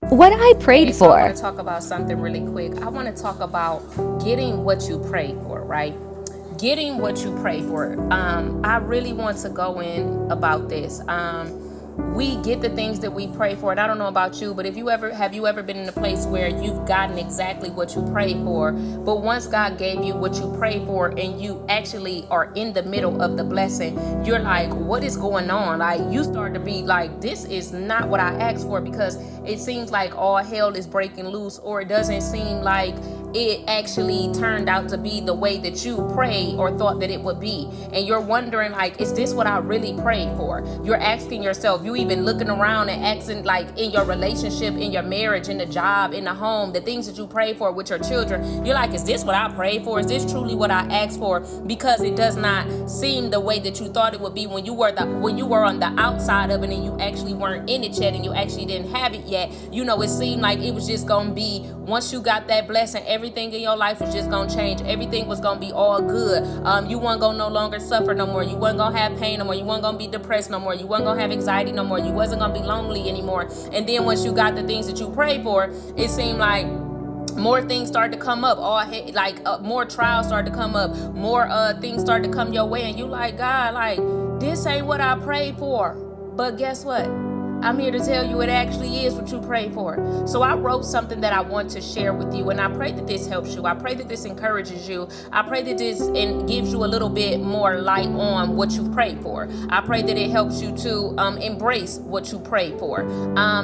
What I prayed So I for. want to talk about something really quick. I want to talk about getting what you prayed for, right? Getting what you pray for. I really want to go in about this. We get the things that we pray for, and I don't know about you, but if you ever have you ever been in a place where you've gotten exactly what you prayed for, but once God gave you what you prayed for and you actually are in the middle of the blessing, you're like, what is going on? Like, you start to be like, this is not what I asked for, because it seems like all hell is breaking loose, or it doesn't seem like it actually turned out to be the way that you prayed or thought that it would be. And you're wondering, like, is this what I really prayed for? You're asking yourself, you even looking around and asking, like, in your relationship, in your marriage, in the job, in the home, the things that you pray for with your children, you're like, is this what I prayed for? Is this truly what I asked for? Because it does not seem the way that you thought it would be when you were on the outside of it and you actually weren't in it yet and you actually didn't have it yet. It seemed like it was just gonna be, once you got that blessing, everything in your life was just gonna change. Everything was gonna be all good. You weren't gonna no longer suffer no more. You weren't gonna have pain no more. You weren't gonna be depressed no more. You weren't gonna have anxiety no more. You wasn't gonna be lonely anymore. And then once you got the things that you prayed for, it seemed like more things started to come up, more trials started to come up, more things started to come your way, and you like, God, like, this ain't what I prayed for. But guess what? I'm here to tell you it actually is what you prayed for. So I wrote something that I want to share with you, and I pray that this helps you. I pray that this encourages you. I pray that this gives you a little bit more light on what you prayed for. I pray that it helps you to embrace what you prayed for.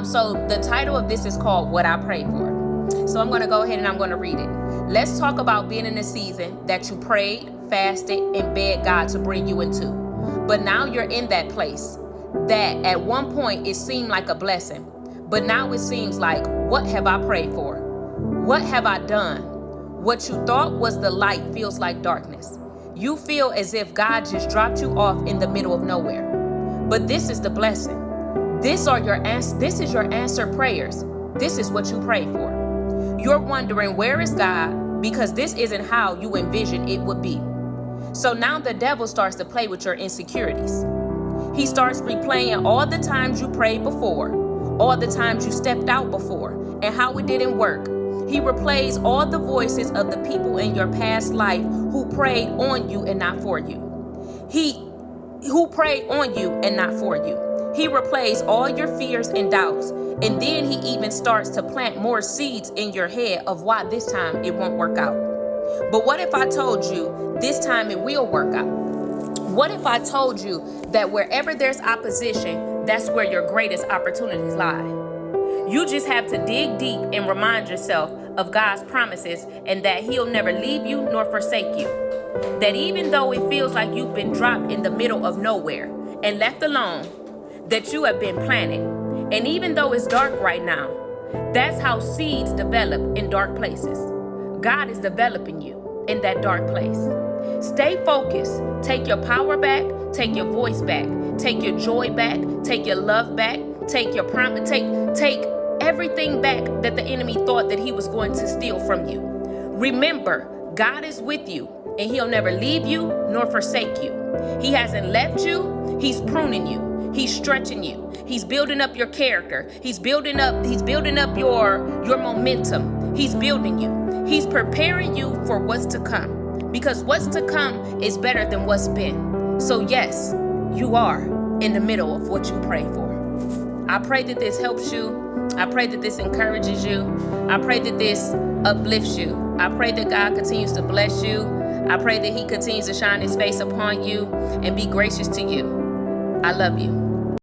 So the title of this is called What I Prayed For. So I'm going to go ahead and I'm going to read it. Let's talk about being in a season that you prayed, fasted, and begged God to bring you into. But now you're in that place that at one point it seemed like a blessing. But now it seems like, what have I prayed for? What have I done? What you thought was the light feels like darkness. You feel as if God just dropped you off in the middle of nowhere. But this is the blessing. This is your answered prayers. This is what you prayed for. You're wondering, where is God? Because this isn't how you envisioned it would be. So now the devil starts to play with your insecurities. He starts replaying all the times you prayed before, all the times you stepped out before, and how it didn't work. He replays all the voices of the people in your past life who prayed on you and not for you. Who prayed on you and not for you. He replays all your fears and doubts, and then he even starts to plant more seeds in your head of why this time it won't work out. But what if I told you this time it will work out? What if I told you that wherever there's opposition, that's where your greatest opportunities lie? You just have to dig deep and remind yourself of God's promises, and that he'll never leave you nor forsake you. That even though it feels like you've been dropped in the middle of nowhere and left alone, that you have been planted. And even though it's dark right now, that's how seeds develop in dark places. God is developing you in that dark place. Stay focused. Take your power back. Take your voice back. Take your joy back. Take your love back. Take your promise. Take everything back that the enemy thought that he was going to steal from you. Remember, God is with you, and he'll never leave you nor forsake you. He hasn't left you. He's pruning you. He's stretching you. He's building up your character. He's building up your momentum. He's building you. He's preparing you for what's to come, because what's to come is better than what's been. So yes, you are in the middle of what you pray for. I pray that this helps you. I pray that this encourages you. I pray that this uplifts you. I pray that God continues to bless you. I pray that he continues to shine his face upon you and be gracious to you. I love you.